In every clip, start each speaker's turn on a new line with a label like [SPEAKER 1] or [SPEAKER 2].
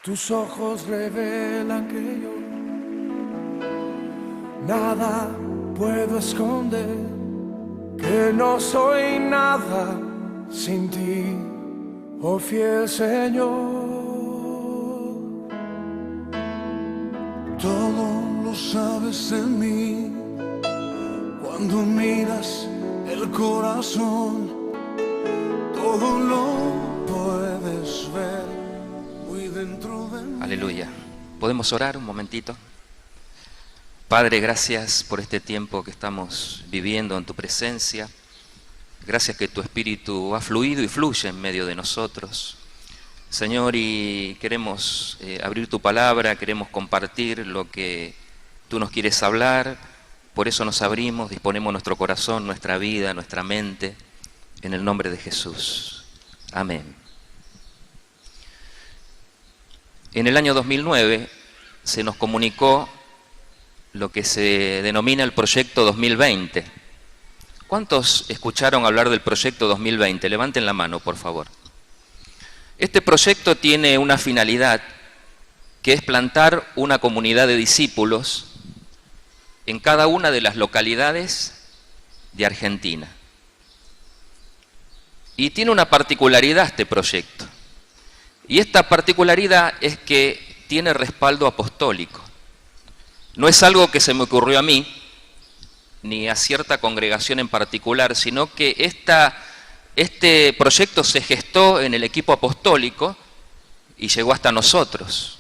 [SPEAKER 1] Tus ojos revelan que yo nada puedo esconder, que no soy nada sin ti, oh fiel Señor.
[SPEAKER 2] Todo lo sabes de mí, cuando miras el corazón, todo lo puedes ver muy dentro de mí.
[SPEAKER 3] Aleluya. ¿Podemos orar un momentito? Padre, gracias por este tiempo que estamos viviendo en tu presencia. Gracias que tu Espíritu ha fluido y fluye en medio de nosotros. Señor, y queremos abrir tu palabra, queremos compartir lo que tú nos quieres hablar. Por eso nos abrimos, disponemos nuestro corazón, nuestra vida, nuestra mente, en el nombre de Jesús. Amén. En el año 2009 se nos comunicó lo que se denomina el Proyecto 2020. ¿Cuántos escucharon hablar del Proyecto 2020? Levanten la mano, por favor. Este proyecto tiene una finalidad, que es plantar una comunidad de discípulos en cada una de las localidades de Argentina. Y tiene una particularidad este proyecto. Y esta particularidad es que tiene respaldo apostólico. No es algo que se me ocurrió a mí, ni a cierta congregación en particular, sino que este proyecto se gestó en el equipo apostólico y llegó hasta nosotros.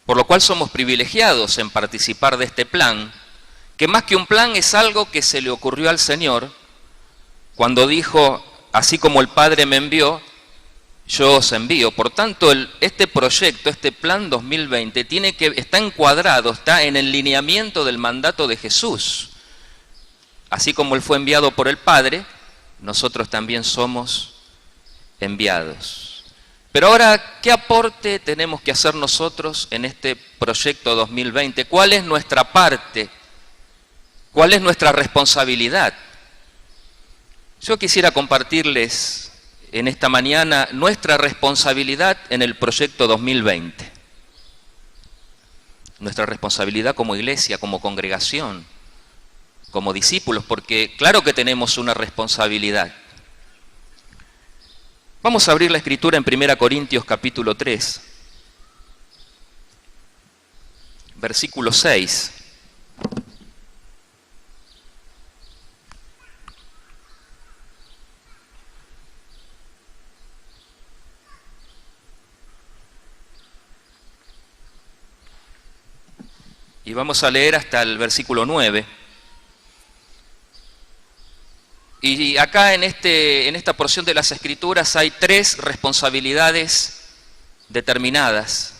[SPEAKER 3] Por lo cual somos privilegiados en participar de este plan, que más que un plan es algo que se le ocurrió al Señor cuando dijo, así como el Padre me envió, yo os envío. Por tanto, este proyecto, este plan 2020, está encuadrado, está en el lineamiento del mandato de Jesús. Así como Él fue enviado por el Padre, nosotros también somos enviados. Pero ahora, ¿qué aporte tenemos que hacer nosotros en este proyecto 2020? ¿Cuál es nuestra parte? ¿Cuál es nuestra responsabilidad? Yo quisiera compartirles en esta mañana nuestra responsabilidad en el proyecto 2020. Nuestra responsabilidad como iglesia, como congregación, como discípulos, porque claro que tenemos una responsabilidad. Vamos a abrir la escritura en 1 Corintios capítulo 3, versículo 6. Y vamos a leer hasta el versículo 9. Y acá en esta porción de las Escrituras hay 3 responsabilidades determinadas.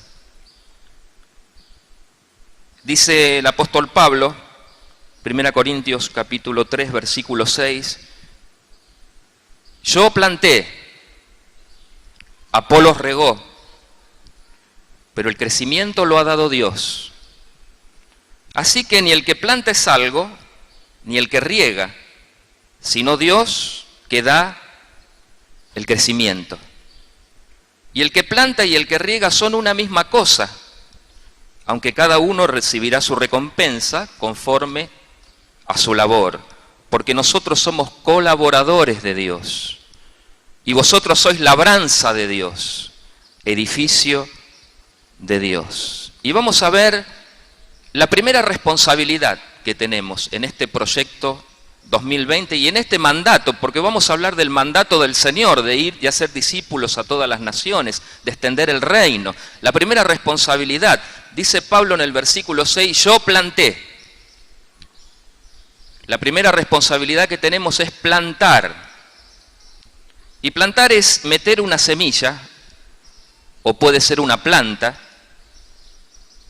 [SPEAKER 3] Dice el apóstol Pablo, 1 Corintios capítulo 3, versículo 6, yo planté, Apolos regó, pero el crecimiento lo ha dado Dios. Así que ni el que planta es algo, ni el que riega, sino Dios que da el crecimiento. Y el que planta y el que riega son una misma cosa, aunque cada uno recibirá su recompensa conforme a su labor, porque nosotros somos colaboradores de Dios, y vosotros sois labranza de Dios, edificio de Dios. Y vamos a ver la primera responsabilidad que tenemos en este proyecto 2020 y en este mandato, porque vamos a hablar del mandato del Señor, de ir y hacer discípulos a todas las naciones, de extender el reino. La primera responsabilidad, dice Pablo en el versículo 6, yo planté. La primera responsabilidad que tenemos es plantar. Y plantar es meter una semilla, o puede ser una planta,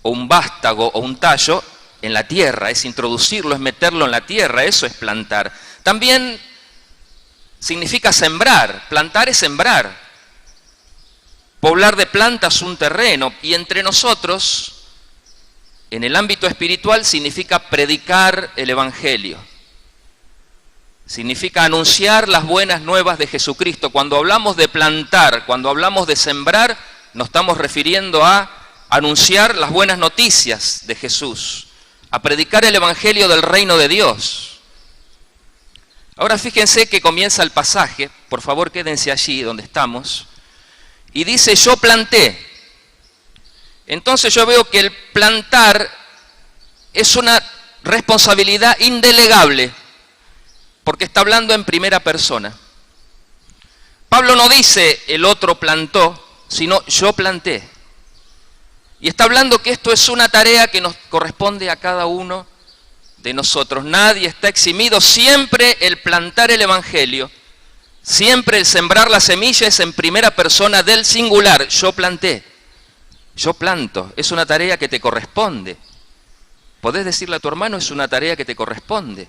[SPEAKER 3] o un vástago o un tallo en la tierra, es introducirlo, es meterlo en la tierra, eso es plantar. También significa sembrar, plantar es sembrar, poblar de plantas un terreno, y entre nosotros, en el ámbito espiritual, significa predicar el Evangelio, significa anunciar las buenas nuevas de Jesucristo. Cuando hablamos de plantar, cuando hablamos de sembrar, nos estamos refiriendo a anunciar las buenas noticias de Jesús, a predicar el evangelio del reino de Dios. Ahora fíjense que comienza el pasaje, por favor quédense allí donde estamos, y dice: yo planté. Entonces yo veo que el plantar es una responsabilidad indelegable, porque está hablando en primera persona. Pablo no dice el otro plantó, sino yo planté. Y está hablando que esto es una tarea que nos corresponde a cada uno de nosotros. Nadie está eximido. Siempre el plantar el evangelio, siempre el sembrar la semilla es en primera persona del singular. Yo planté, yo planto. Es una tarea que te corresponde. Podés decirle a tu hermano, es una tarea que te corresponde.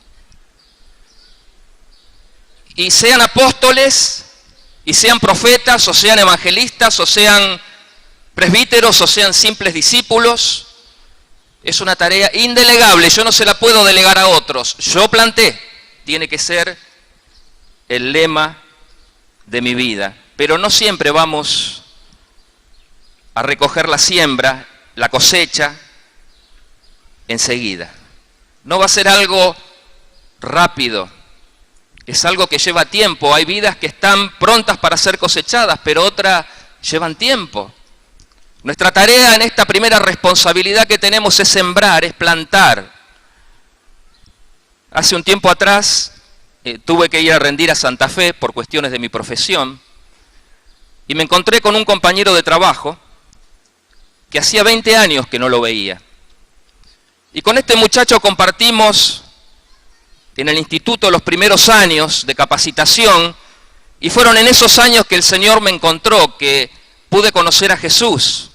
[SPEAKER 3] Y sean apóstoles, y sean profetas, o sean evangelistas, o sean presbíteros, o sean simples discípulos, es una tarea indelegable. Yo no se la puedo delegar a otros. Yo planté. Tiene que ser el lema de mi vida. Pero no siempre vamos a recoger la siembra, la cosecha, enseguida. No va a ser algo rápido. Es algo que lleva tiempo. Hay vidas que están prontas para ser cosechadas, pero otras llevan tiempo. Nuestra tarea en esta primera responsabilidad que tenemos es sembrar, es plantar. Hace un tiempo atrás tuve que ir a rendir a Santa Fe por cuestiones de mi profesión y me encontré con un compañero de trabajo que hacía 20 años que no lo veía. Y con este muchacho compartimos en el instituto los primeros años de capacitación, y fueron en esos años que el Señor me encontró, que pude conocer a Jesús.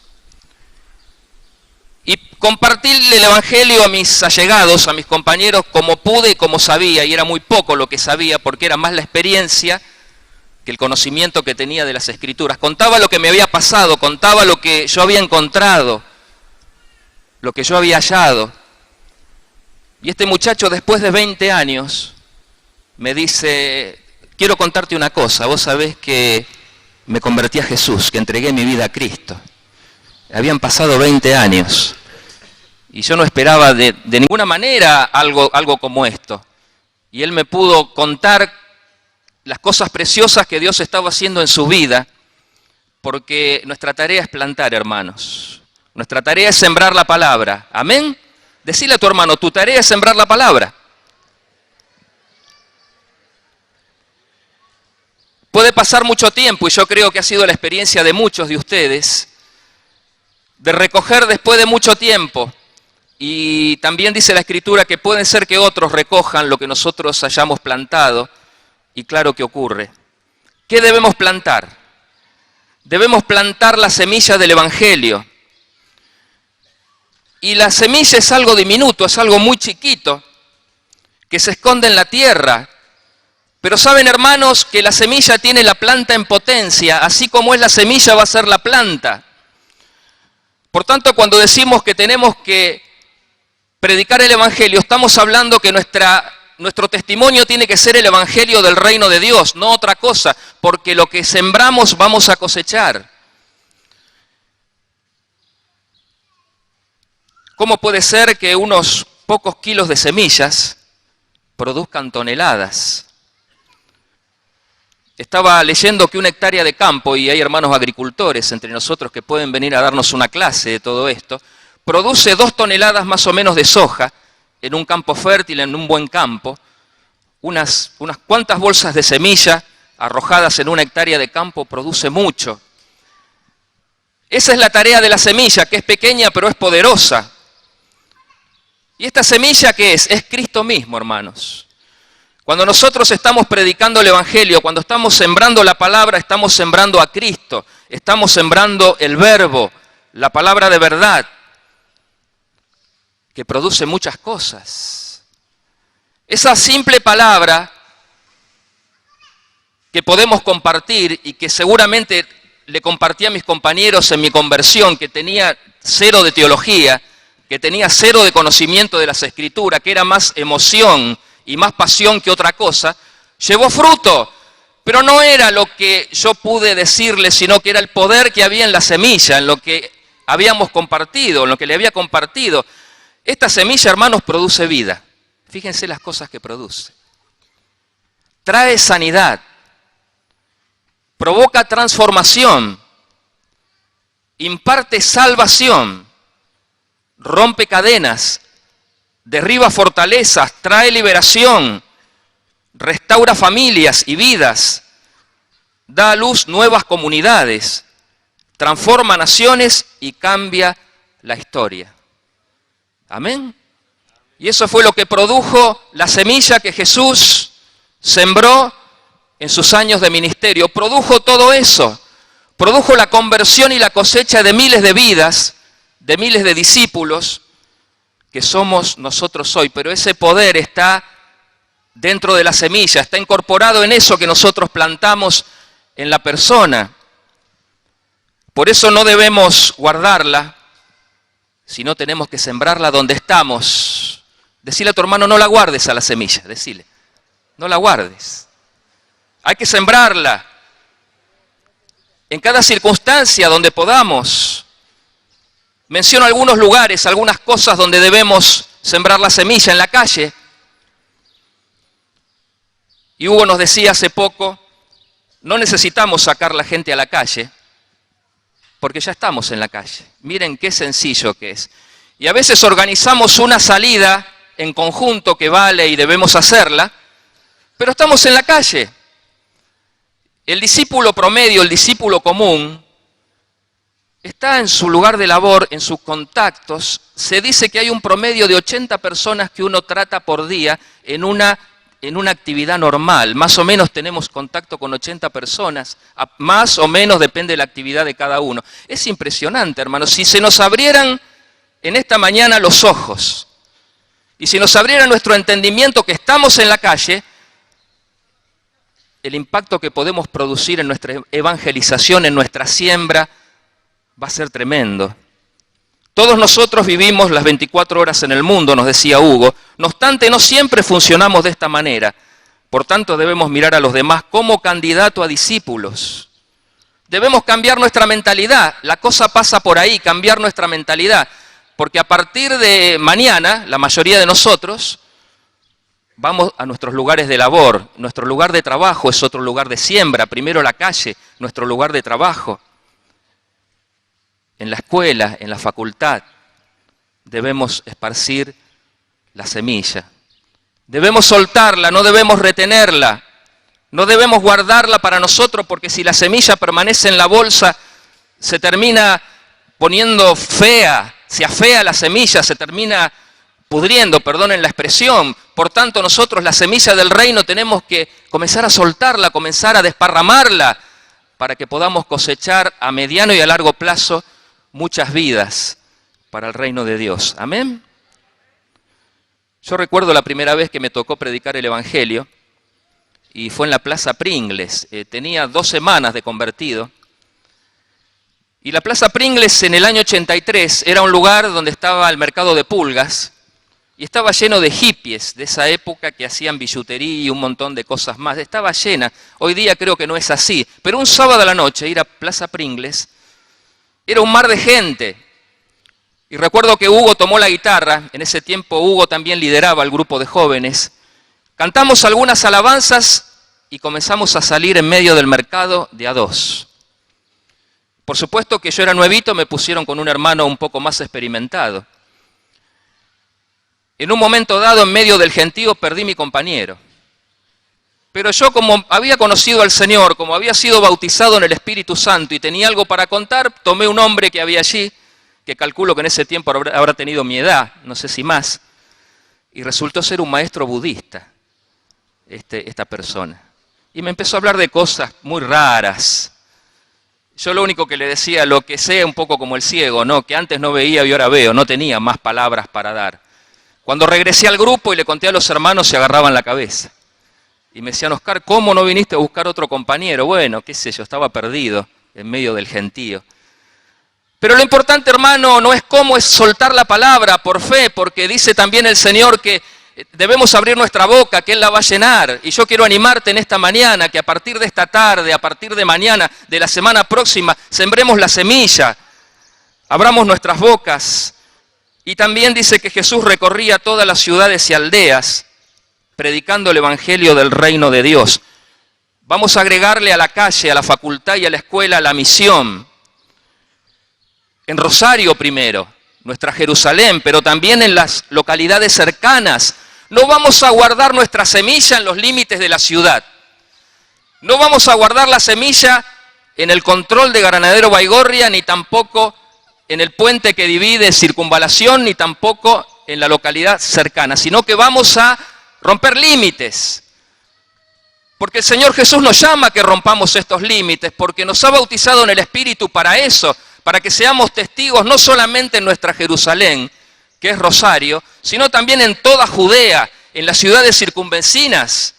[SPEAKER 3] Y compartirle el evangelio a mis allegados, a mis compañeros, como pude y como sabía, y era muy poco lo que sabía, porque era más la experiencia que el conocimiento que tenía de las Escrituras. Contaba lo que me había pasado, contaba lo que yo había encontrado, lo que yo había hallado. Y este muchacho, después de 20 años, me dice: quiero contarte una cosa, vos sabés que me convertí a Jesús, que entregué mi vida a Cristo. Habían pasado 20 años y yo no esperaba de ninguna manera algo como esto. Y él me pudo contar las cosas preciosas que Dios estaba haciendo en su vida, porque nuestra tarea es plantar, hermanos. Nuestra tarea es sembrar la palabra. ¿Amén? Decile a tu hermano, tu tarea es sembrar la palabra. Puede pasar mucho tiempo, y yo creo que ha sido la experiencia de muchos de ustedes, de recoger después de mucho tiempo. Y también dice la Escritura que puede ser que otros recojan lo que nosotros hayamos plantado, y claro que ocurre. ¿Qué debemos plantar? Debemos plantar la semilla del Evangelio. Y la semilla es algo diminuto, es algo muy chiquito, que se esconde en la tierra. Pero saben, hermanos, que la semilla tiene la planta en potencia, así como es la semilla va a ser la planta. Por tanto, cuando decimos que tenemos que predicar el Evangelio, estamos hablando que nuestro testimonio tiene que ser el Evangelio del reino de Dios, no otra cosa, porque lo que sembramos vamos a cosechar. ¿Cómo puede ser que unos pocos kilos de semillas produzcan toneladas? Estaba leyendo que 1 hectárea de campo, y hay hermanos agricultores entre nosotros que pueden venir a darnos una clase de todo esto, produce 2 toneladas más o menos de soja en un campo fértil, en un buen campo, unas cuantas bolsas de semilla arrojadas en 1 hectárea de campo produce mucho. Esa es la tarea de la semilla, que es pequeña pero es poderosa. ¿Y esta semilla qué es? Es Cristo mismo, hermanos. Cuando nosotros estamos predicando el Evangelio, cuando estamos sembrando la palabra, estamos sembrando a Cristo, estamos sembrando el verbo, la palabra de verdad, que produce muchas cosas. Esa simple palabra que podemos compartir y que seguramente le compartí a mis compañeros en mi conversión, que tenía 0 de teología, que tenía 0 de conocimiento de las Escrituras, que era más emoción y más pasión que otra cosa, llevó fruto. pero no era lo que yo pude decirle, sino que era el poder que había en la semilla, en lo que habíamos compartido, en lo que le había compartido. Esta semilla, hermanos, produce vida. Fíjense las cosas que produce. Trae sanidad, provoca transformación, imparte salvación, rompe cadenas, derriba fortalezas, trae liberación, restaura familias y vidas, da a luz nuevas comunidades, transforma naciones y cambia la historia. Amén. Y eso fue lo que produjo la semilla que Jesús sembró en sus años de ministerio. Produjo todo eso. Produjo la conversión y la cosecha de miles de vidas, de miles de discípulos que somos nosotros hoy. Pero ese poder está dentro de la semilla, está incorporado en eso que nosotros plantamos en la persona. Por eso no debemos guardarla, sino tenemos que sembrarla donde estamos. Decile a tu hermano, no la guardes a la semilla, decile, no la guardes. Hay que sembrarla en cada circunstancia donde podamos. Menciono algunos lugares, algunas cosas donde debemos sembrar la semilla, en la calle. Y Hugo nos decía hace poco, no necesitamos sacar la gente a la calle, porque ya estamos en la calle. Miren qué sencillo que es. Y a veces organizamos una salida en conjunto que vale y debemos hacerla, pero estamos en la calle. El discípulo promedio, el discípulo común, está en su lugar de labor, en sus contactos. Se dice que hay un promedio de 80 personas que uno trata por día en una actividad normal. Más o menos tenemos contacto con 80 personas, más o menos depende de la actividad de cada uno. Es impresionante, hermanos. Si se nos abrieran en esta mañana los ojos, y si nos abriera nuestro entendimiento que estamos en la calle, el impacto que podemos producir en nuestra evangelización, en nuestra siembra, va a ser tremendo. Todos nosotros vivimos las 24 horas en el mundo, nos decía Hugo. No obstante, no siempre funcionamos de esta manera. Por tanto, debemos mirar a los demás como candidato a discípulos. Debemos cambiar nuestra mentalidad. La cosa pasa por ahí, cambiar nuestra mentalidad. Porque a partir de mañana, la mayoría de nosotros vamos a nuestros lugares de labor. Nuestro lugar de trabajo es otro lugar de siembra. Primero la calle, nuestro lugar de trabajo. En la escuela, en la facultad, debemos esparcir la semilla. Debemos soltarla, no debemos retenerla. No debemos guardarla para nosotros, porque si la semilla permanece en la bolsa, se termina poniendo fea, se afea la semilla, se termina pudriendo, perdonen la expresión. Por tanto, nosotros la semilla del reino tenemos que comenzar a soltarla, comenzar a desparramarla, para que podamos cosechar a mediano y a largo plazo muchas vidas para el reino de Dios. Amén. Yo recuerdo la primera vez que me tocó predicar el Evangelio, y fue en la Plaza Pringles. Tenía 2 semanas de convertido. Y la Plaza Pringles en el año 83 era un lugar donde estaba el mercado de pulgas, y estaba lleno de hippies de esa época que hacían billutería y un montón de cosas más. Estaba llena. Hoy día creo que no es así. Pero un sábado a la noche ir a Plaza Pringles era un mar de gente. Y recuerdo que Hugo tomó la guitarra. En ese tiempo Hugo también lideraba el grupo de jóvenes. Cantamos algunas alabanzas y comenzamos a salir en medio del mercado de a 2. Por supuesto que yo era nuevito, me pusieron con un hermano un poco más experimentado. En un momento dado, en medio del gentío, perdí mi compañero. Pero yo, como había conocido al Señor, como había sido bautizado en el Espíritu Santo y tenía algo para contar, tomé un hombre que había allí, que calculo que en ese tiempo habrá tenido mi edad, no sé si más, y resultó ser un maestro budista, esta persona. Y me empezó a hablar de cosas muy raras. Yo lo único que le decía, lo que sé, un poco como el ciego, ¿no? Que antes no veía y ahora veo, no tenía más palabras para dar. Cuando regresé al grupo y le conté a los hermanos, se agarraban la cabeza. Y me decían, Oscar, ¿cómo no viniste a buscar otro compañero? Bueno, qué sé yo, estaba perdido en medio del gentío. Pero lo importante, hermano, no es cómo es soltar la palabra por fe, porque dice también el Señor que debemos abrir nuestra boca, que Él la va a llenar. Y yo quiero animarte en esta mañana, que a partir de esta tarde, a partir de mañana, de la semana próxima, sembremos la semilla, abramos nuestras bocas. Y también dice que Jesús recorría todas las ciudades y aldeas, predicando el evangelio del reino de Dios. Vamos a agregarle a la calle, a la facultad y a la escuela la misión. En Rosario primero, nuestra Jerusalén, pero también en las localidades cercanas. No vamos a guardar nuestra semilla en los límites de la ciudad. No vamos a guardar la semilla en el control de Granadero Baigorria, ni tampoco en el puente que divide Circunvalación, ni tampoco en la localidad cercana, sino que vamos a romper límites. Porque el Señor Jesús nos llama a que rompamos estos límites, porque nos ha bautizado en el Espíritu para eso, para que seamos testigos no solamente en nuestra Jerusalén, que es Rosario, sino también en toda Judea, en las ciudades circunvecinas,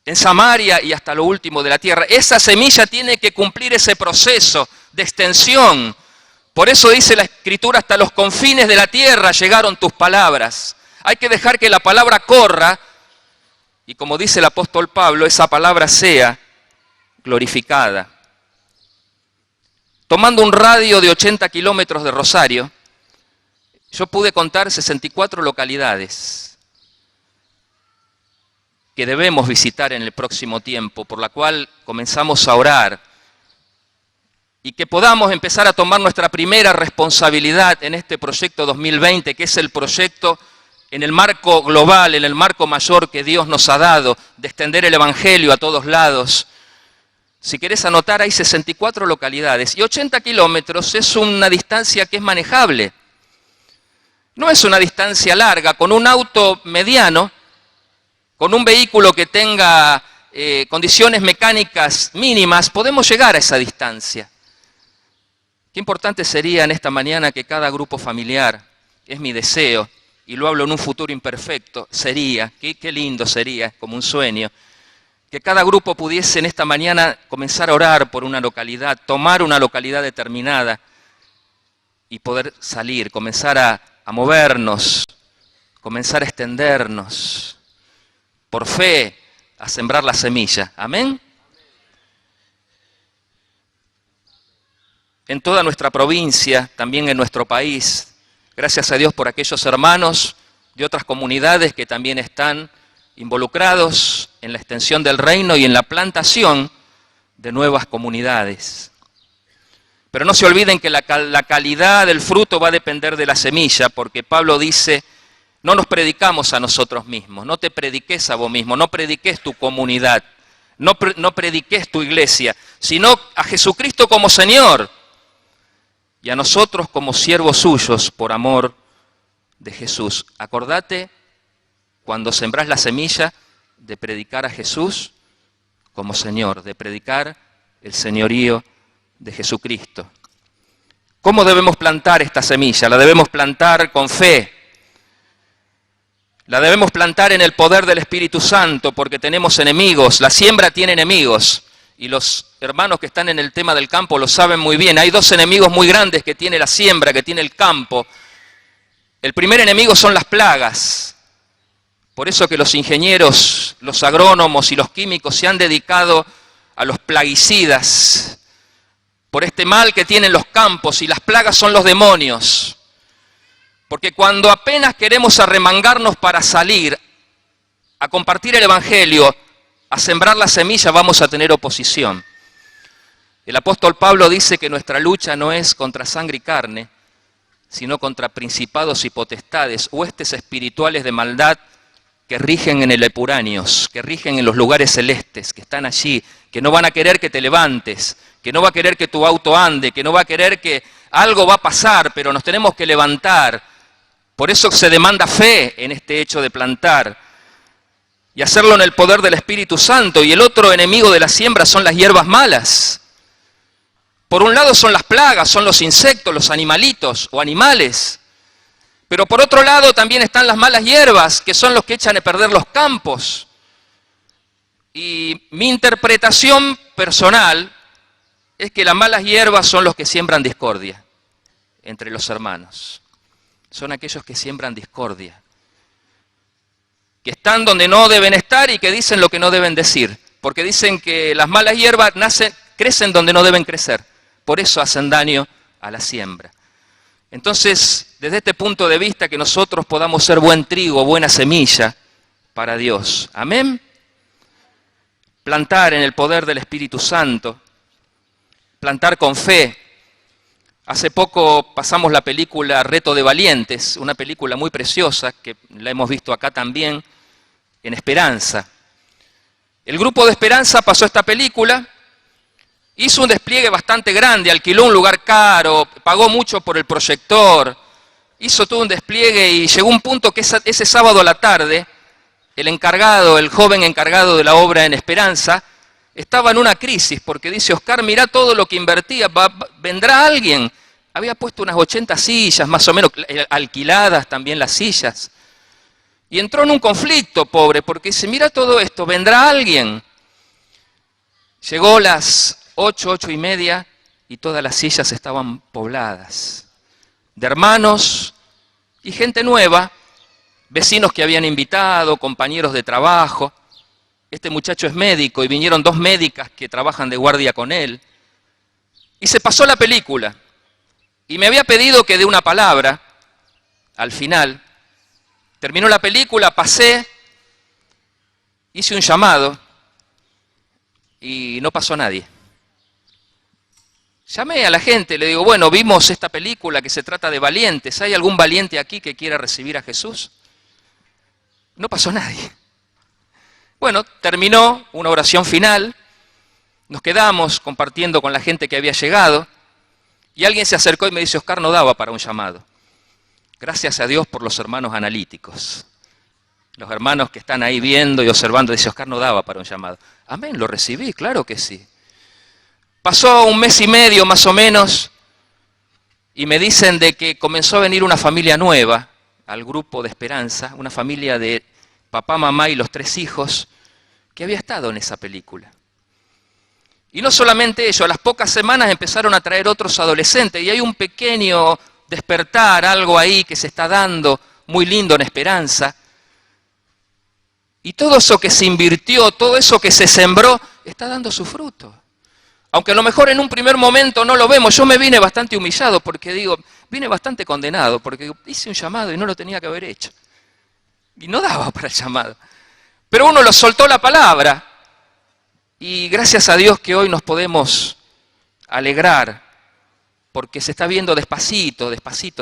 [SPEAKER 3] en Samaria y hasta lo último de la tierra. Esa semilla tiene que cumplir ese proceso de extensión. Por eso dice la Escritura, hasta los confines de la tierra llegaron tus palabras. Hay que dejar que la palabra corra y, como dice el apóstol Pablo, esa palabra sea glorificada. Tomando un radio de 80 kilómetros de Rosario, yo pude contar 64 localidades que debemos visitar en el próximo tiempo, por la cual comenzamos a orar, y que podamos empezar a tomar nuestra primera responsabilidad en este proyecto 2020, que es el proyecto en el marco global, en el marco mayor que Dios nos ha dado, de extender el Evangelio a todos lados. Si querés anotar, hay 64 localidades, y 80 kilómetros es una distancia que es manejable. No es una distancia larga. Con un auto mediano, con un vehículo que tenga condiciones mecánicas mínimas, podemos llegar a esa distancia. Qué importante sería en esta mañana que cada grupo familiar, es mi deseo, y lo hablo en un futuro imperfecto, sería, qué lindo sería, como un sueño, que cada grupo pudiese en esta mañana comenzar a orar por una localidad, tomar una localidad determinada y poder salir, comenzar a movernos, comenzar a extendernos, por fe, a sembrar la semilla. ¿Amén? En toda nuestra provincia, también en nuestro país, gracias a Dios por aquellos hermanos de otras comunidades que también están involucrados en la extensión del reino y en la plantación de nuevas comunidades. Pero no se olviden que la calidad del fruto va a depender de la semilla, porque Pablo dice, no nos predicamos a nosotros mismos, no te prediques a vos mismo, no prediques tu comunidad, no prediques tu iglesia, sino a Jesucristo como Señor y a nosotros como siervos suyos por amor de Jesús. Acordate, cuando sembrás la semilla, de predicar a Jesús como Señor, de predicar el señorío de Jesucristo. ¿Cómo debemos plantar esta semilla? La debemos plantar con fe. La debemos plantar en el poder del Espíritu Santo, porque tenemos enemigos. La siembra tiene enemigos. Y los hermanos que están en el tema del campo lo saben muy bien. Hay dos enemigos muy grandes que tiene la siembra, que tiene el campo. El primer enemigo son las plagas. Por eso que los ingenieros, los agrónomos y los químicos se han dedicado a los plaguicidas, por este mal que tienen los campos, y las plagas son los demonios. Porque cuando apenas queremos arremangarnos para salir a compartir el Evangelio, a sembrar la semilla, vamos a tener oposición. El apóstol Pablo dice que nuestra lucha no es contra sangre y carne, sino contra principados y potestades, huestes espirituales de maldad que rigen en el Epuranios, que rigen en los lugares celestes, que están allí, que no van a querer que te levantes, que no va a querer que tu auto ande, que no va a querer que algo va a pasar, pero nos tenemos que levantar. Por eso se demanda fe en este hecho de plantar y hacerlo en el poder del Espíritu Santo. Y el otro enemigo de la siembra son las hierbas malas. Por un lado son las plagas, son los insectos, los animalitos o animales. Pero por otro lado también están las malas hierbas, que son los que echan a perder los campos. Y mi interpretación personal es que las malas hierbas son los que siembran discordia entre los hermanos. Son aquellos que siembran discordia. que están donde no deben estar y que dicen lo que no deben decir, porque dicen que las malas hierbas crecen donde no deben crecer, por eso hacen daño a la siembra. Entonces, desde este punto de vista, que nosotros podamos ser buen trigo, buena semilla para Dios. Amén. Plantar en el poder del Espíritu Santo, plantar con fe. Hace poco pasamos la película Reto de Valientes, una película muy preciosa que la hemos visto acá también, en Esperanza. El grupo de Esperanza pasó esta película, hizo un despliegue bastante grande, alquiló un lugar caro, pagó mucho por el proyector, hizo todo un despliegue y llegó un punto que ese sábado a la tarde, el joven encargado de la obra en Esperanza, estaba en una crisis porque dice: Oscar, mirá todo lo que invertía, ¿vendrá alguien? Había puesto unas 80 sillas, más o menos, alquiladas también las sillas. Y entró en un conflicto, pobre, porque dice: mira todo esto, ¿vendrá alguien? Llegó las 8:30 y todas las sillas estaban pobladas de hermanos y gente nueva, vecinos que habían invitado, compañeros de trabajo. Este muchacho es médico y vinieron 2 médicas que trabajan de guardia con él. Y se pasó la película. Y me había pedido que dé una palabra al final. Terminó la película, pasé, hice un llamado y no pasó nadie. Llamé a la gente, le digo: bueno, vimos esta película que se trata de valientes. ¿Hay algún valiente aquí que quiera recibir a Jesús? No pasó nadie. Bueno, terminó una oración final, nos quedamos compartiendo con la gente que había llegado y alguien se acercó y me dice: Oscar, no daba para un llamado. Gracias a Dios por los hermanos analíticos. Los hermanos que están ahí viendo y observando, dice: Oscar, no daba para un llamado. Amén, lo recibí, claro que sí. Pasó 1 mes y medio más o menos y me dicen de que comenzó a venir una familia nueva al grupo de Esperanza, una familia de papá, mamá y los 3 hijos que había estado en esa película. Y no solamente ellos, a las pocas semanas empezaron a traer otros adolescentes y hay un pequeño despertar, algo ahí que se está dando muy lindo en Esperanza. Y todo eso que se invirtió, todo eso que se sembró, está dando su fruto. Aunque a lo mejor en un primer momento no lo vemos, yo me vine bastante humillado porque vine bastante condenado porque hice un llamado y no lo tenía que haber hecho. Y no daba para el llamado. Pero uno lo soltó la palabra y gracias a Dios que hoy nos podemos alegrar porque se está viendo despacito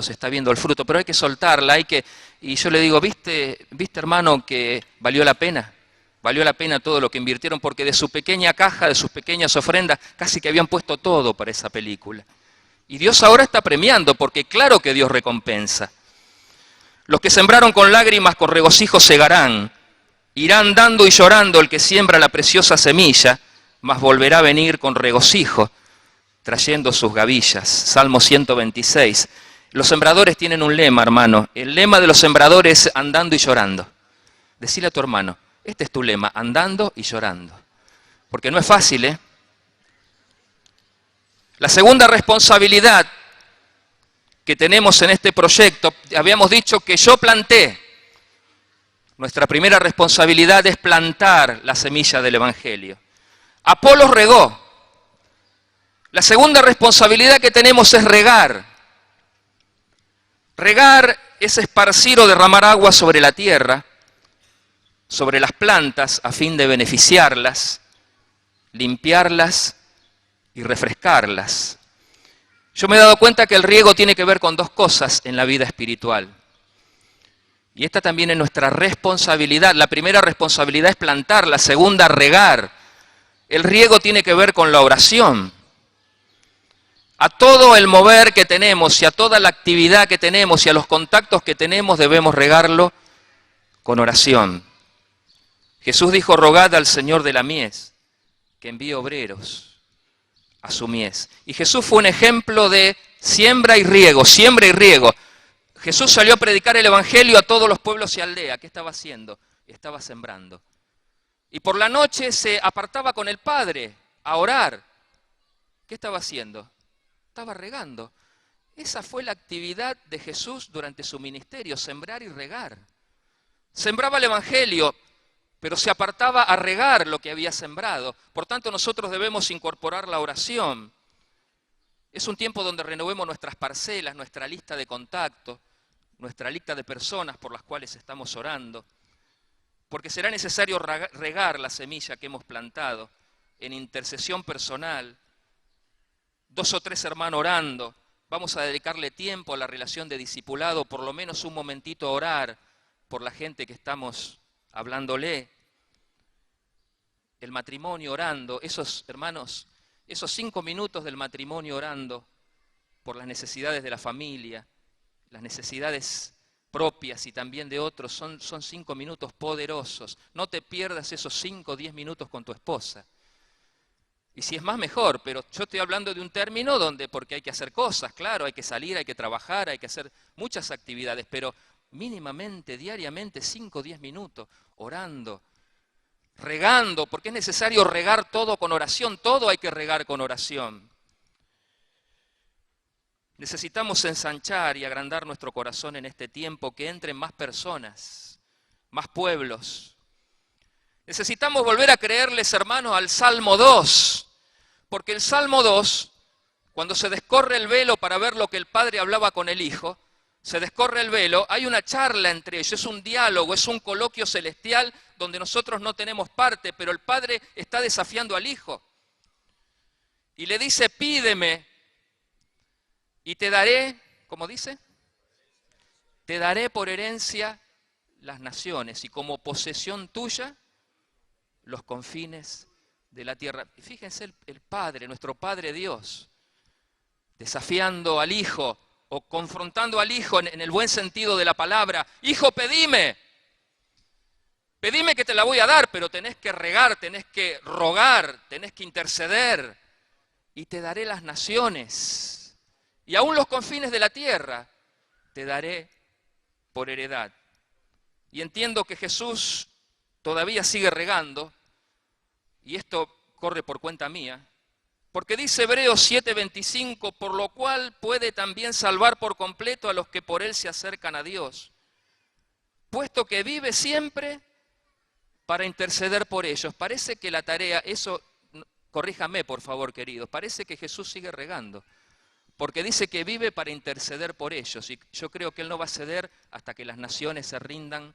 [SPEAKER 3] se está viendo el fruto, pero hay que soltarla, y yo le digo: ¿viste hermano que valió la pena? Valió la pena todo lo que invirtieron porque de su pequeña caja, de sus pequeñas ofrendas, casi que habían puesto todo para esa película. Y Dios ahora está premiando porque claro que Dios recompensa. Los que sembraron con lágrimas, con regocijo segarán. Irán dando y llorando el que siembra la preciosa semilla, mas volverá a venir con regocijo, trayendo sus gavillas. Salmo 126. Los sembradores tienen un lema, hermano. El lema de los sembradores es andando y llorando. Decile a tu hermano: este es tu lema, andando y llorando. Porque no es fácil, ¿eh? La segunda responsabilidad que tenemos en este proyecto, habíamos dicho que yo planté. Nuestra primera responsabilidad es plantar la semilla del Evangelio. Apolos regó. La segunda responsabilidad que tenemos es regar. Regar es esparcir o derramar agua sobre la tierra, sobre las plantas, a fin de beneficiarlas, limpiarlas y refrescarlas. Yo me he dado cuenta que el riego tiene que ver con 2 cosas en la vida espiritual. Y esta también es nuestra responsabilidad. La primera responsabilidad es plantar, la segunda regar. El riego tiene que ver con la oración. A todo el mover que tenemos y a toda la actividad que tenemos y a los contactos que tenemos debemos regarlo con oración. Jesús dijo: rogad al Señor de la mies que envíe obreros a su mies. Y Jesús fue un ejemplo de siembra y riego, siembra y riego. Jesús salió a predicar el Evangelio a todos los pueblos y aldeas. ¿Qué estaba haciendo? Estaba sembrando. Y por la noche se apartaba con el Padre a orar. ¿Qué estaba haciendo? Estaba regando. Esa fue la actividad de Jesús durante su ministerio, sembrar y regar. Sembraba el Evangelio, pero se apartaba a regar lo que había sembrado. Por tanto, nosotros debemos incorporar la oración. Es un tiempo donde renovemos nuestras parcelas, nuestra lista de contacto, nuestra lista de personas por las cuales estamos orando, porque será necesario regar la semilla que hemos plantado en intercesión personal. 2 o 3 hermanos orando, vamos a dedicarle tiempo a la relación de discipulado, por lo menos un momentito a orar por la gente que estamos hablándole. El matrimonio orando, esos hermanos, esos 5 minutos del matrimonio orando por las necesidades de la familia, las necesidades propias y también de otros, son 5 minutos poderosos. No te pierdas esos 5 o 10 minutos con tu esposa. Y si es más, mejor, pero yo estoy hablando de un término donde, porque hay que hacer cosas, claro, hay que salir, hay que trabajar, hay que hacer muchas actividades, pero mínimamente, diariamente, 5 o 10 minutos, orando, regando, porque es necesario regar todo con oración, todo hay que regar con oración. Necesitamos ensanchar y agrandar nuestro corazón en este tiempo, que entren más personas, más pueblos. Necesitamos volver a creerles, hermanos, al Salmo 2, porque el Salmo 2, cuando se descorre el velo para ver lo que el Padre hablaba con el Hijo, se descorre el velo, hay una charla entre ellos, es un diálogo, es un coloquio celestial donde nosotros no tenemos parte, pero el Padre está desafiando al Hijo. Y le dice, pídeme y te daré, ¿cómo dice? Te daré por herencia las naciones y como posesión tuya los confines de la tierra. Y fíjense el Padre, nuestro Padre Dios, desafiando al Hijo o confrontando al Hijo en el buen sentido de la palabra. Hijo, pedime que te la voy a dar, pero tenés que regar, tenés que rogar, tenés que interceder y te daré las naciones y aún los confines de la tierra te daré por heredad. Y entiendo que Jesús todavía sigue regando, y esto corre por cuenta mía, porque dice Hebreos 7:25, por lo cual puede también salvar por completo a los que por él se acercan a Dios, puesto que vive siempre para interceder por ellos. Parece que la tarea, eso, corríjame por favor queridos, parece que Jesús sigue regando, porque dice que vive para interceder por ellos, y yo creo que él no va a ceder hasta que las naciones se rindan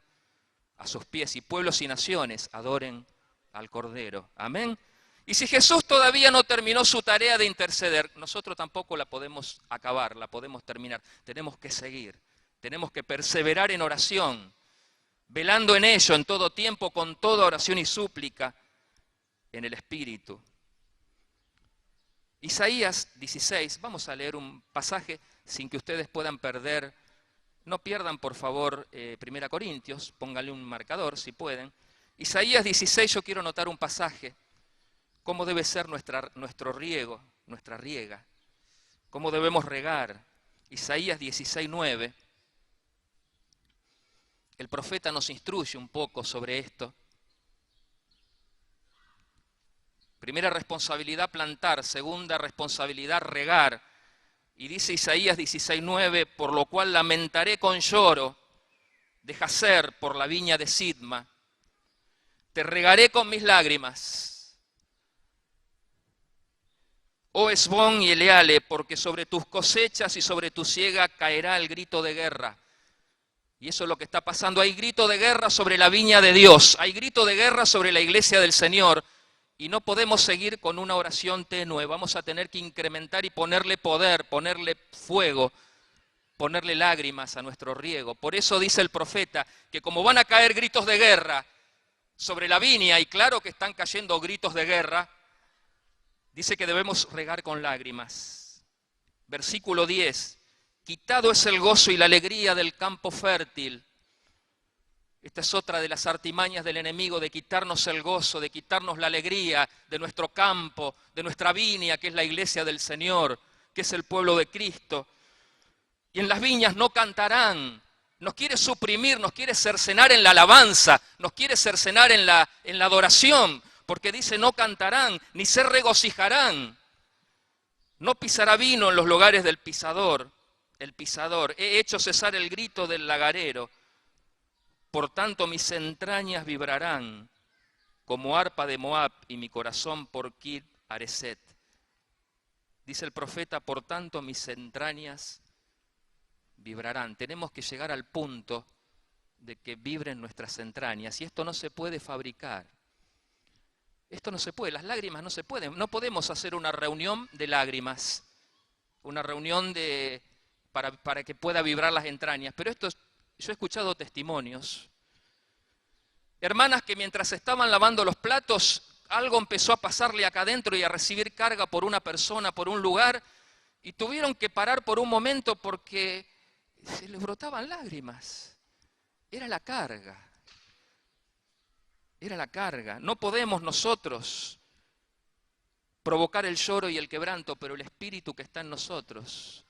[SPEAKER 3] a sus pies y pueblos y naciones adoren al Cordero. Amén. Y si Jesús todavía no terminó su tarea de interceder, nosotros tampoco la podemos acabar, la podemos terminar. Tenemos que seguir, tenemos que perseverar en oración, velando en ello en todo tiempo, con toda oración y súplica en el Espíritu. Isaías 16, vamos a leer un pasaje sin que ustedes puedan perder. No pierdan, por favor, 1 Corintios, pónganle un marcador si pueden. Isaías 16, yo quiero notar un pasaje, cómo debe ser nuestro riego, nuestra riega, cómo debemos regar. Isaías 16, 9, el profeta nos instruye un poco sobre esto. Primera responsabilidad, plantar. Segunda responsabilidad, regar. Y dice Isaías 16:9, por lo cual lamentaré con lloro de Jazer por la viña de Sidma. Te regaré con mis lágrimas. Oh Hesbón y Eleale, porque sobre tus cosechas y sobre tu siega caerá el grito de guerra. Y eso es lo que está pasando. Hay grito de guerra sobre la viña de Dios. Hay grito de guerra sobre la iglesia del Señor. Y no podemos seguir con una oración tenue. Vamos a tener que incrementar y ponerle poder, ponerle fuego, ponerle lágrimas a nuestro riego. Por eso dice el profeta que como van a caer gritos de guerra sobre la viña, y claro que están cayendo gritos de guerra, dice que debemos regar con lágrimas. Versículo 10. Quitado es el gozo y la alegría del campo fértil. Esta es otra de las artimañas del enemigo, de quitarnos el gozo, de quitarnos la alegría de nuestro campo, de nuestra viña, que es la iglesia del Señor, que es el pueblo de Cristo. Y en las viñas no cantarán. Nos quiere suprimir, nos quiere cercenar en la alabanza, nos quiere cercenar en la adoración, porque dice no cantarán, ni se regocijarán. No pisará vino en los lugares del pisador. El pisador, he hecho cesar el grito del lagarero. Por tanto mis entrañas vibrarán como arpa de Moab y mi corazón por Kir Hareset. Dice el profeta, por tanto mis entrañas vibrarán. Tenemos que llegar al punto de que vibren nuestras entrañas, y esto no se puede fabricar. Esto no se puede, las lágrimas no se pueden. No podemos hacer una reunión de lágrimas, una reunión para que pueda vibrar las entrañas. Pero yo he escuchado testimonios. Hermanas que mientras estaban lavando los platos, algo empezó a pasarle acá adentro y a recibir carga por una persona, por un lugar, y tuvieron que parar por un momento porque se les brotaban lágrimas. Era la carga. Era la carga. No podemos nosotros provocar el lloro y el quebranto, pero el Espíritu que está en nosotros,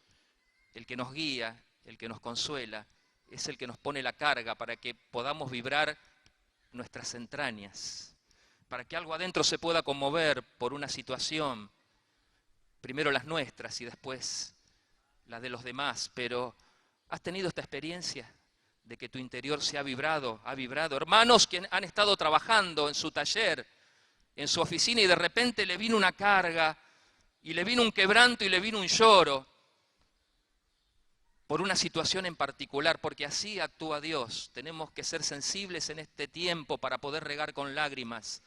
[SPEAKER 3] el que nos guía, el que nos consuela, es el que nos pone la carga para que podamos vibrar nuestras entrañas, para que algo adentro se pueda conmover por una situación, primero las nuestras y después las de los demás. Pero ¿has tenido esta experiencia de que tu interior se ha vibrado? Hermanos que han estado trabajando en su taller, en su oficina, y de repente le vino una carga, y le vino un quebranto, y le vino un lloro, por una situación en particular, porque así actúa Dios. Tenemos que ser sensibles en este tiempo para poder regar con lágrimas.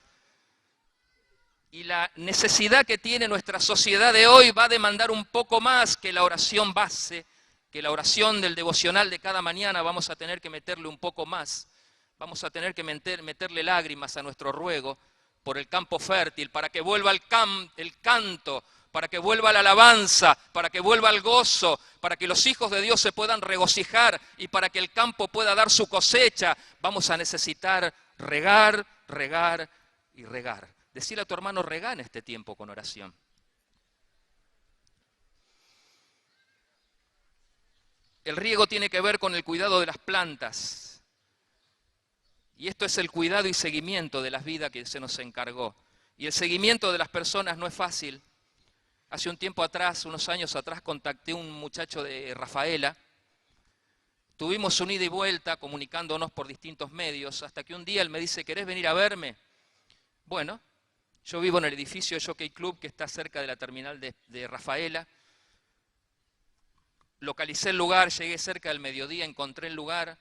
[SPEAKER 3] Y la necesidad que tiene nuestra sociedad de hoy va a demandar un poco más que la oración base, que la oración del devocional de cada mañana. Vamos a tener que meterle un poco más. Vamos a tener que meterle lágrimas a nuestro ruego por el campo fértil, para que vuelva el canto, para que vuelva la alabanza, para que vuelva el gozo, para que los hijos de Dios se puedan regocijar y para que el campo pueda dar su cosecha. Vamos a necesitar regar, regar y regar. Decirle a tu hermano, regá en este tiempo con oración. El riego tiene que ver con el cuidado de las plantas. Y esto es el cuidado y seguimiento de las vidas que se nos encargó. Y el seguimiento de las personas no es fácil. Hace un tiempo atrás, unos años atrás, contacté a un muchacho de Rafaela. Tuvimos un ida y vuelta comunicándonos por distintos medios, hasta que un día él me dice, ¿querés venir a verme? Bueno, yo vivo en el edificio Jockey Club que está cerca de la terminal de Rafaela. Localicé el lugar, llegué cerca del mediodía, encontré el lugar,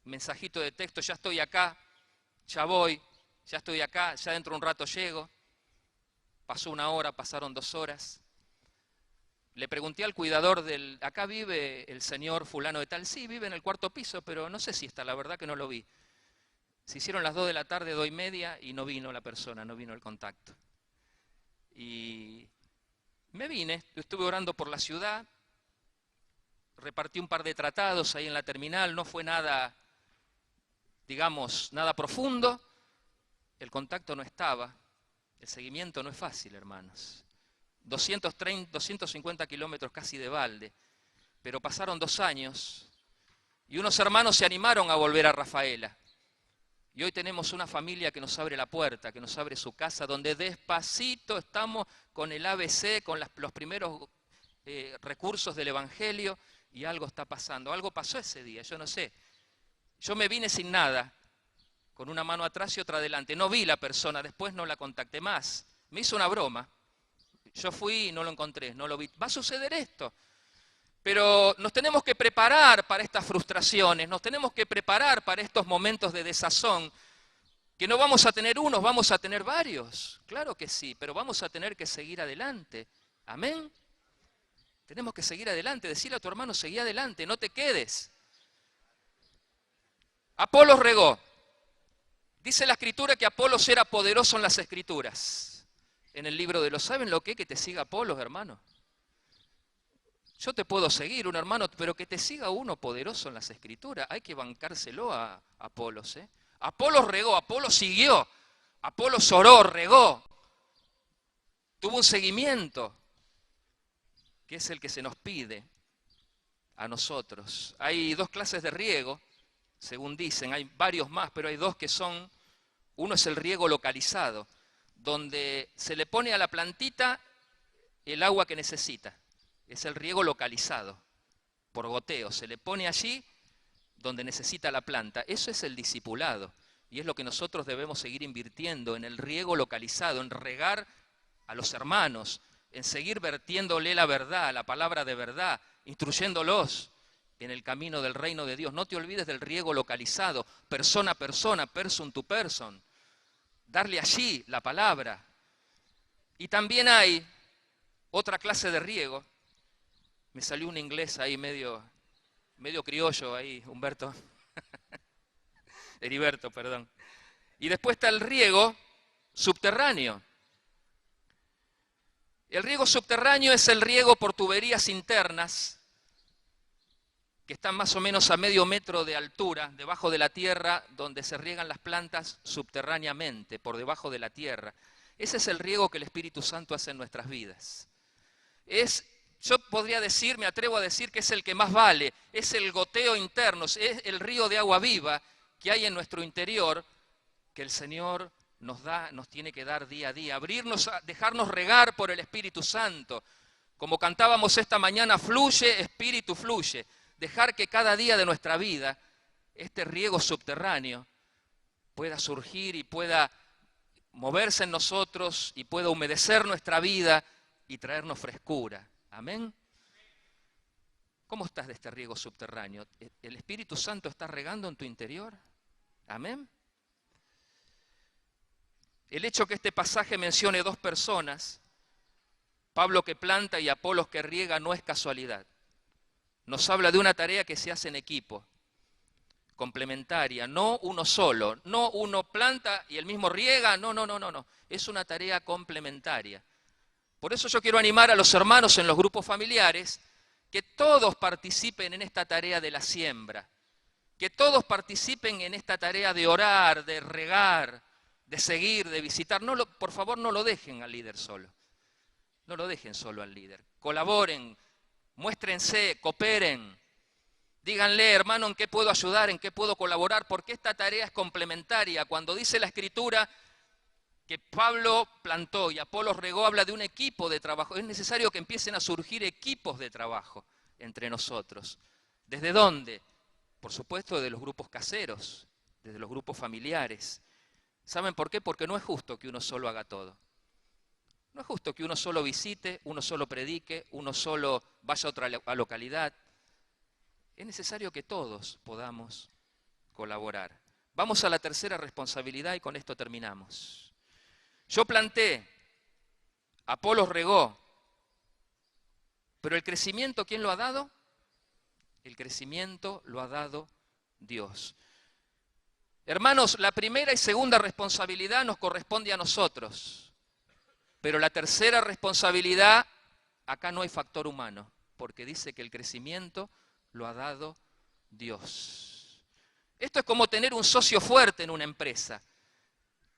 [SPEAKER 3] mensajito de texto, ya estoy acá, ya voy, ya estoy acá, ya dentro de un rato llego. Pasó una hora, pasaron 2 horas. Le pregunté al cuidador acá vive el señor fulano de tal. Sí, vive en el 4º piso, pero no sé si está, la verdad que no lo vi. Se hicieron las 2 de la tarde, 2:30, y no vino la persona, no vino el contacto. Y me vine, estuve orando por la ciudad, repartí un par de tratados ahí en la terminal, no fue nada, digamos, nada profundo. El contacto no estaba. El seguimiento no es fácil, hermanos. 250 kilómetros casi de balde. Pero pasaron 2 años y unos hermanos se animaron a volver a Rafaela. Y hoy tenemos una familia que nos abre la puerta, que nos abre su casa, donde despacito estamos con el ABC, con los primeros recursos del Evangelio, y algo está pasando. Algo pasó ese día, yo no sé. Yo me vine sin nada, con una mano atrás y otra adelante. No vi la persona, después no la contacté más. Me hizo una broma. Yo fui y no lo encontré, no lo vi. Va a suceder esto. Pero nos tenemos que preparar para estas frustraciones, nos tenemos que preparar para estos momentos de desazón, que no vamos a tener unos, vamos a tener varios. Claro que sí, pero vamos a tener que seguir adelante. Amén. Tenemos que seguir adelante. Decirle a tu hermano, seguí adelante, no te quedes. Apolos regó. Dice la Escritura que Apolos era poderoso en las Escrituras. En el libro de los, ¿saben lo que es que te siga Apolos, hermano? Yo te puedo seguir, un hermano, pero que te siga uno poderoso en las Escrituras, hay que bancárselo a Apolos. Apolos regó, Apolos siguió, Apolos oró, regó. Tuvo un seguimiento, que es el que se nos pide a nosotros. Hay 2 clases de riego, según dicen, hay varios más, pero hay 2 que son, uno es el riego localizado, donde se le pone a la plantita el agua que necesita. Es el riego localizado, por goteo. Se le pone allí donde necesita la planta. Eso es el discipulado. Y es lo que nosotros debemos seguir invirtiendo, en el riego localizado, en regar a los hermanos, en seguir vertiéndole la verdad, la palabra de verdad, instruyéndolos en el camino del reino de Dios. No te olvides del riego localizado, persona a persona, person to person. Darle allí la palabra. Y también hay otra clase de riego. Me salió un inglés ahí medio criollo ahí, Humberto. Heriberto, perdón. Y después está el riego subterráneo. El riego subterráneo es el riego por tuberías internas que están más o menos a medio metro de altura, debajo de la tierra, donde se riegan las plantas subterráneamente, por debajo de la tierra. Ese es el riego que el Espíritu Santo hace en nuestras vidas. Yo podría decir, me atrevo a decir que es el que más vale, es el goteo interno, es el río de agua viva que hay en nuestro interior, que el Señor nos tiene que dar día a día, abrirnos, dejarnos regar por el Espíritu Santo. Como cantábamos esta mañana, fluye, Espíritu fluye. Dejar que cada día de nuestra vida, este riego subterráneo, pueda surgir y pueda moverse en nosotros y pueda humedecer nuestra vida y traernos frescura. Amén. ¿Cómo estás de este riego subterráneo? ¿El Espíritu Santo está regando en tu interior? Amén. El hecho que este pasaje mencione dos personas, Pablo que planta y Apolos que riega, no es casualidad. Nos habla de una tarea que se hace en equipo, complementaria, no uno solo, no uno planta y el mismo riega, no. Es una tarea complementaria. Por eso yo quiero animar a los hermanos en los grupos familiares que todos participen en esta tarea de la siembra, que todos participen en esta tarea de orar, de regar, de seguir, de visitar. Por favor, no lo dejen al líder solo. No lo dejen solo al líder. Colaboren, muéstrense, cooperen. Díganle, hermano, en qué puedo ayudar, en qué puedo colaborar, porque esta tarea es complementaria. Cuando dice la Escritura que Pablo plantó y Apolos regó, habla de un equipo de trabajo. Es necesario que empiecen a surgir equipos de trabajo entre nosotros. ¿Desde dónde? Por supuesto, de los grupos caseros, desde los grupos familiares. ¿Saben por qué? Porque no es justo que uno solo haga todo. No es justo que uno solo visite, uno solo predique, uno solo vaya a otra localidad. Es necesario que todos podamos colaborar. Vamos a la tercera responsabilidad y con esto terminamos. Yo planté, Apolos regó, pero el crecimiento, ¿quién lo ha dado? El crecimiento lo ha dado Dios. Hermanos, la primera y segunda responsabilidad nos corresponde a nosotros, pero la tercera responsabilidad, acá no hay factor humano, porque dice que el crecimiento lo ha dado Dios. Esto es como tener un socio fuerte en una empresa.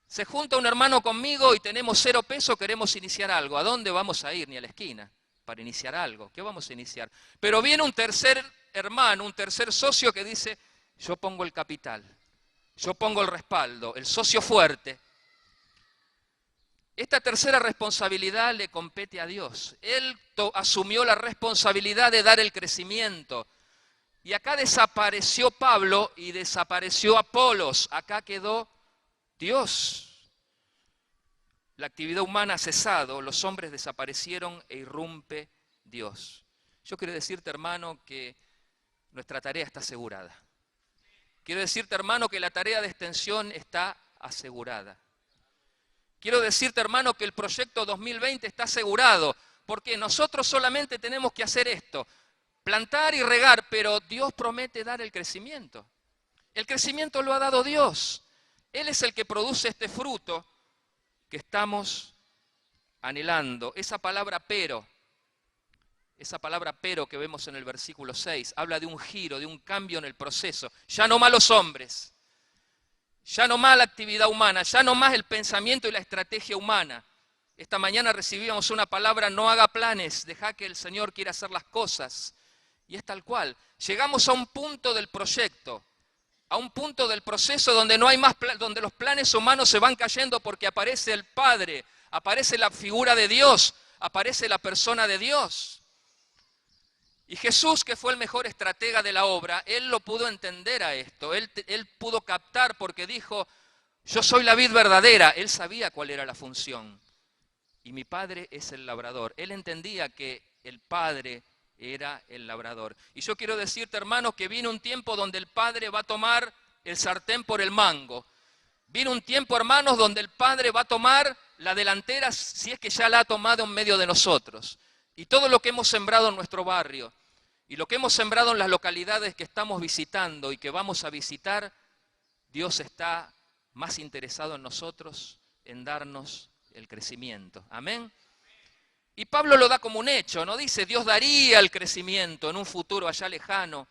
[SPEAKER 3] Se junta un hermano conmigo y tenemos 0 pesos, queremos iniciar algo. ¿A dónde vamos a ir? Ni a la esquina para iniciar algo. ¿Qué vamos a iniciar? Pero viene un tercer hermano, un tercer socio que dice, yo pongo el capital, yo pongo el respaldo, el socio fuerte. Esta tercera responsabilidad le compete a Dios. Él asumió la responsabilidad de dar el crecimiento. Y acá desapareció Pablo y desapareció Apolos. Acá quedó Dios. La actividad humana ha cesado, los hombres desaparecieron e irrumpe Dios. Yo quiero decirte, hermano, que nuestra tarea está asegurada. Quiero decirte, hermano, que la tarea de extensión está asegurada. Quiero decirte, hermano, que el proyecto 2020 está asegurado, porque nosotros solamente tenemos que hacer esto, plantar y regar, pero Dios promete dar el crecimiento. El crecimiento lo ha dado Dios. Él es el que produce este fruto que estamos anhelando. Esa palabra pero que vemos en el versículo 6, habla de un giro, de un cambio en el proceso. Ya no más los hombres, ya no más la actividad humana, ya no más el pensamiento y la estrategia humana. Esta mañana recibíamos una palabra, no haga planes, deja que el Señor quiera hacer las cosas. Y es tal cual. Llegamos a un punto del proyecto, a un punto del proceso donde no hay más, donde los planes humanos se van cayendo porque aparece el Padre, aparece la figura de Dios, aparece la persona de Dios. Y Jesús, que fue el mejor estratega de la obra, él lo pudo entender a esto, él pudo captar porque dijo, yo soy la vid verdadera, él sabía cuál era la función. Y mi Padre es el labrador. Él entendía que el Padre era el labrador. Y yo quiero decirte, hermanos, que viene un tiempo donde el Padre va a tomar el sartén por el mango. Viene un tiempo, hermanos, donde el Padre va a tomar la delantera, si es que ya la ha tomado en medio de nosotros. Y todo lo que hemos sembrado en nuestro barrio, y lo que hemos sembrado en las localidades que estamos visitando y que vamos a visitar, Dios está más interesado en nosotros, en darnos el crecimiento. Amén. Y Pablo lo da como un hecho, no dice Dios daría el crecimiento en un futuro allá lejano,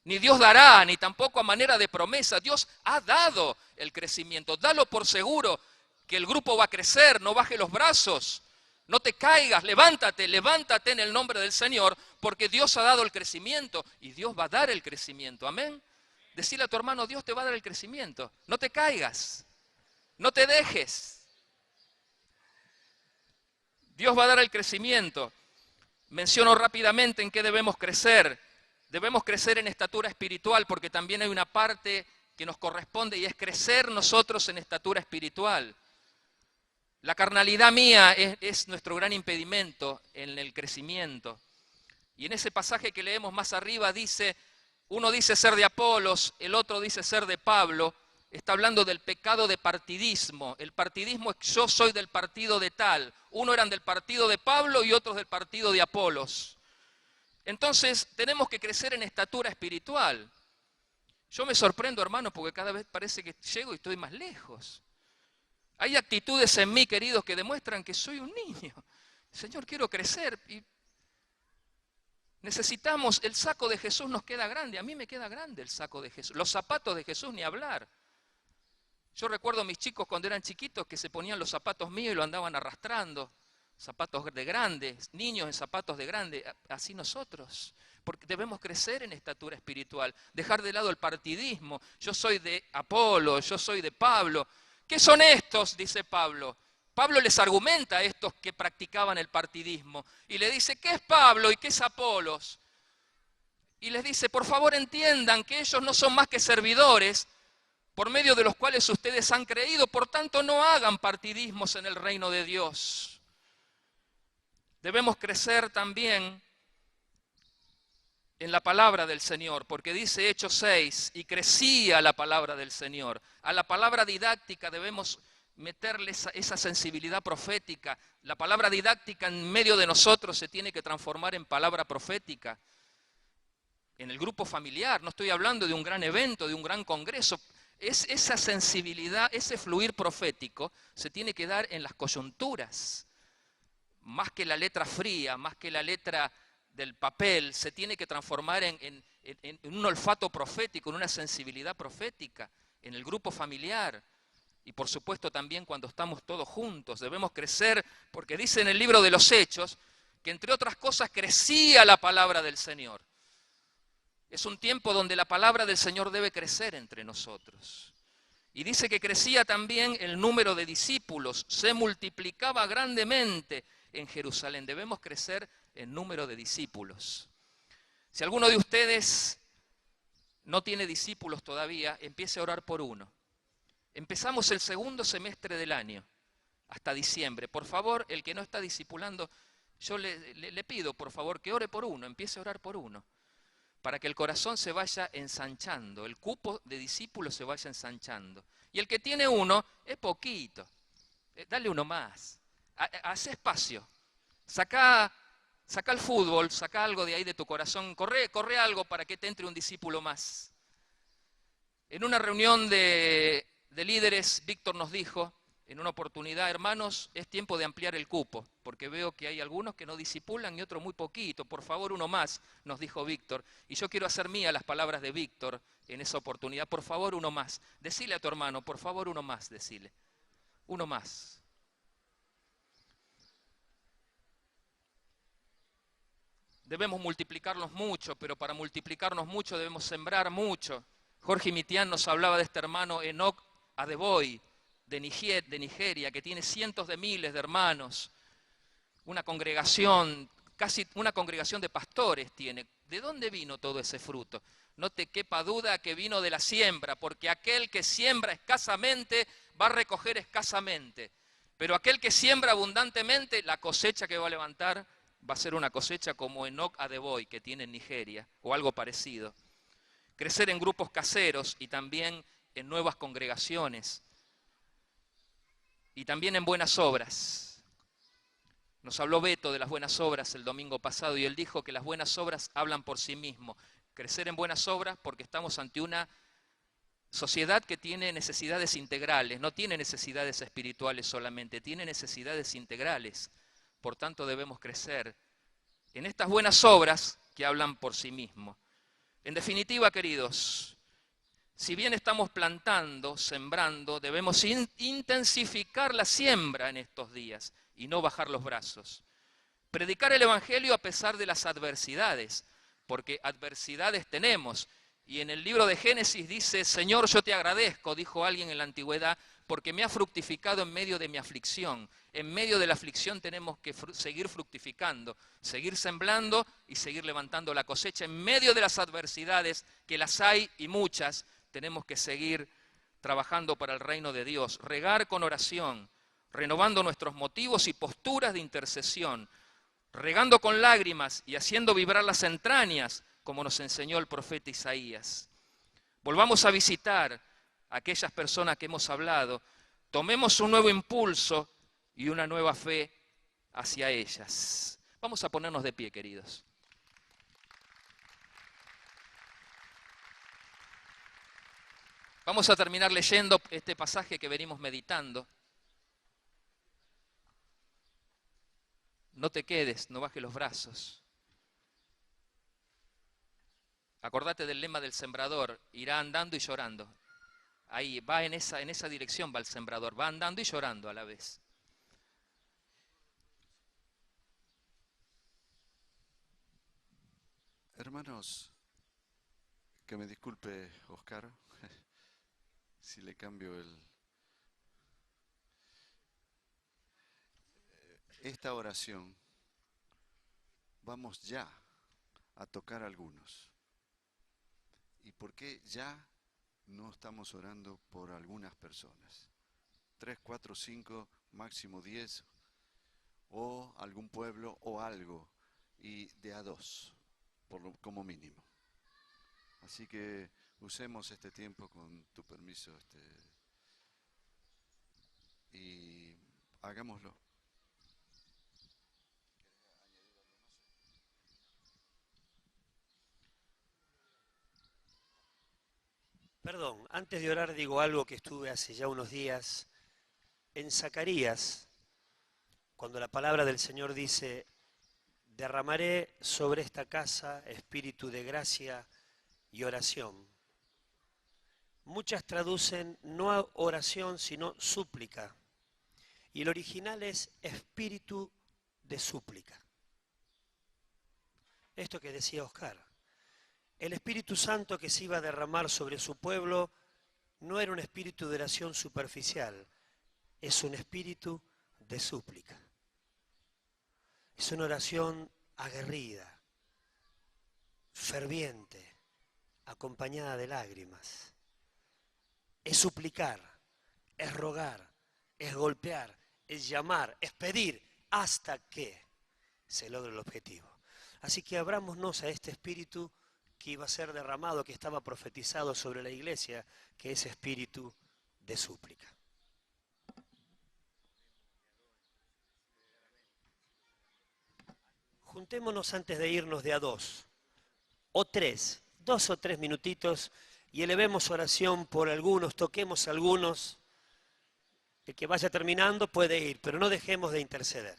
[SPEAKER 3] ni Dios dará, ni tampoco a manera de promesa. Dios ha dado el crecimiento. Dalo por seguro que el grupo va a crecer, no baje los brazos, no te caigas, levántate en el nombre del Señor, porque Dios ha dado el crecimiento y Dios va a dar el crecimiento. Amén. Decile a tu hermano, Dios te va a dar el crecimiento. No te caigas, no te dejes. Dios va a dar el crecimiento. Menciono rápidamente en qué debemos crecer. Debemos crecer en estatura espiritual porque también hay una parte que nos corresponde y es crecer nosotros en estatura espiritual. La carnalidad mía es nuestro gran impedimento en el crecimiento. Y en ese pasaje que leemos más arriba dice, uno dice ser de Apolos, el otro dice ser de Pablo. Está hablando del pecado de partidismo. El partidismo es yo soy del partido de tal. Uno eran del partido de Pablo y otros del partido de Apolos. Entonces tenemos que crecer en estatura espiritual. Yo me sorprendo, hermano, porque cada vez parece que llego y estoy más lejos. Hay actitudes en mí, queridos, que demuestran que soy un niño. Señor, quiero crecer. Y necesitamos, el saco de Jesús nos queda grande. A mí me queda grande el saco de Jesús. Los zapatos de Jesús ni hablar. Yo recuerdo a mis chicos cuando eran chiquitos que se ponían los zapatos míos y lo andaban arrastrando. Zapatos de grandes, niños en zapatos de grande. Así nosotros. Porque debemos crecer en estatura espiritual. Dejar de lado el partidismo. Yo soy de Apolo, yo soy de Pablo. ¿Qué son estos? Dice Pablo. Pablo les argumenta a estos que practicaban el partidismo y le dice, ¿qué es Pablo y qué es Apolos? Y les dice, por favor entiendan que ellos no son más que servidores por medio de los cuales ustedes han creído, por tanto no hagan partidismos en el reino de Dios. Debemos crecer también en la palabra del Señor, porque dice Hechos 6, y crecía la palabra del Señor. A la palabra didáctica debemos meterle esa sensibilidad profética. La palabra didáctica en medio de nosotros se tiene que transformar en palabra profética. En el grupo familiar, no estoy hablando de un gran evento, de un gran congreso. Esa sensibilidad, ese fluir profético se tiene que dar en las coyunturas. Más que la letra fría, más que la letra del papel, se tiene que transformar en un olfato profético, en una sensibilidad profética, en el grupo familiar. Y por supuesto también cuando estamos todos juntos debemos crecer, porque dice en el libro de los Hechos que entre otras cosas crecía la palabra del Señor. Es un tiempo donde la palabra del Señor debe crecer entre nosotros. Y dice que crecía también el número de discípulos, se multiplicaba grandemente en Jerusalén. Debemos crecer en número de discípulos. Si alguno de ustedes no tiene discípulos todavía, empiece a orar por uno. Empezamos el segundo semestre del año, hasta diciembre. Por favor, el que no está discipulando, yo le pido, por favor, que ore por uno, empiece a orar por uno, para que el corazón se vaya ensanchando, el cupo de discípulos se vaya ensanchando. Y el que tiene uno, es poquito, dale uno más, haz espacio, saca el fútbol, saca algo de ahí de tu corazón, corre algo para que te entre un discípulo más. En una reunión de líderes, Víctor nos dijo en una oportunidad, hermanos, es tiempo de ampliar el cupo, porque veo que hay algunos que no discipulan y otros muy poquito, por favor uno más, nos dijo Víctor, y yo quiero hacer mía las palabras de Víctor en esa oportunidad, por favor uno más, decile a tu hermano, por favor uno más, decile, uno más. Debemos multiplicarnos mucho, pero para multiplicarnos mucho debemos sembrar mucho. Jorge Mitián nos hablaba de este hermano Enoch Adeboy, de Nigeria, que tiene cientos de miles de hermanos, una congregación casi una congregación de pastores tiene. ¿De dónde vino todo ese fruto? No te quepa duda que vino de la siembra, porque aquel que siembra escasamente va a recoger escasamente. Pero aquel que siembra abundantemente, la cosecha que va a levantar va a ser una cosecha como Enoch Adeboy, que tiene en Nigeria, o algo parecido. Crecer en grupos caseros y también en nuevas congregaciones. Y también en buenas obras. Nos habló Beto de las buenas obras el domingo pasado y él dijo que las buenas obras hablan por sí mismo. Crecer en buenas obras porque estamos ante una sociedad que tiene necesidades integrales, no tiene necesidades espirituales solamente, tiene necesidades integrales. Por tanto debemos crecer en estas buenas obras que hablan por sí mismo. En definitiva, queridos, si bien estamos plantando, sembrando, debemos intensificar la siembra en estos días y no bajar los brazos. Predicar el Evangelio a pesar de las adversidades, porque adversidades tenemos. Y en el libro de Génesis dice, Señor, yo te agradezco, dijo alguien en la antigüedad, porque me ha fructificado en medio de mi aflicción. En medio de la aflicción tenemos que seguir fructificando, seguir sembrando y seguir levantando la cosecha. En medio de las adversidades, que las hay y muchas, tenemos que seguir trabajando para el reino de Dios. Regar con oración, renovando nuestros motivos y posturas de intercesión, regando con lágrimas y haciendo vibrar las entrañas, como nos enseñó el profeta Isaías. Volvamos a visitar a aquellas personas que hemos hablado, tomemos un nuevo impulso y una nueva fe hacia ellas. Vamos a ponernos de pie, queridos. Vamos a terminar leyendo este pasaje que venimos meditando. No te quedes, no bajes los brazos. Acordate del lema del sembrador, irá andando y llorando. Ahí, va en esa dirección va el sembrador, va andando y llorando a la vez.
[SPEAKER 2] Hermanos, que me disculpe Oscar, si le cambio esta oración, vamos ya a tocar algunos. ¿Y por qué ya no estamos orando por algunas personas? 3, 4, 5, máximo 10, o algún pueblo o algo, y de a 2, como mínimo. Así que usemos este tiempo con tu permiso y hagámoslo.
[SPEAKER 4] Perdón, antes de orar digo algo que estuve hace ya unos días en Zacarías, cuando la palabra del Señor dice, derramaré sobre esta casa espíritu de gracia y oración. Muchas traducen no oración, sino súplica. Y el original es espíritu de súplica. Esto que decía Oscar. El Espíritu Santo que se iba a derramar sobre su pueblo no era un espíritu de oración superficial, es un espíritu de súplica. Es una oración aguerrida, ferviente, acompañada de lágrimas. Es suplicar, es rogar, es golpear, es llamar, es pedir hasta que se logre el objetivo. Así que abrámonos a este espíritu que iba a ser derramado, que estaba profetizado sobre la iglesia, que es espíritu de súplica. Juntémonos antes de irnos de a 2 o 3, 2 o 3 minutitos y elevemos oración por algunos, toquemos a algunos. El que vaya terminando puede ir, pero no dejemos de interceder.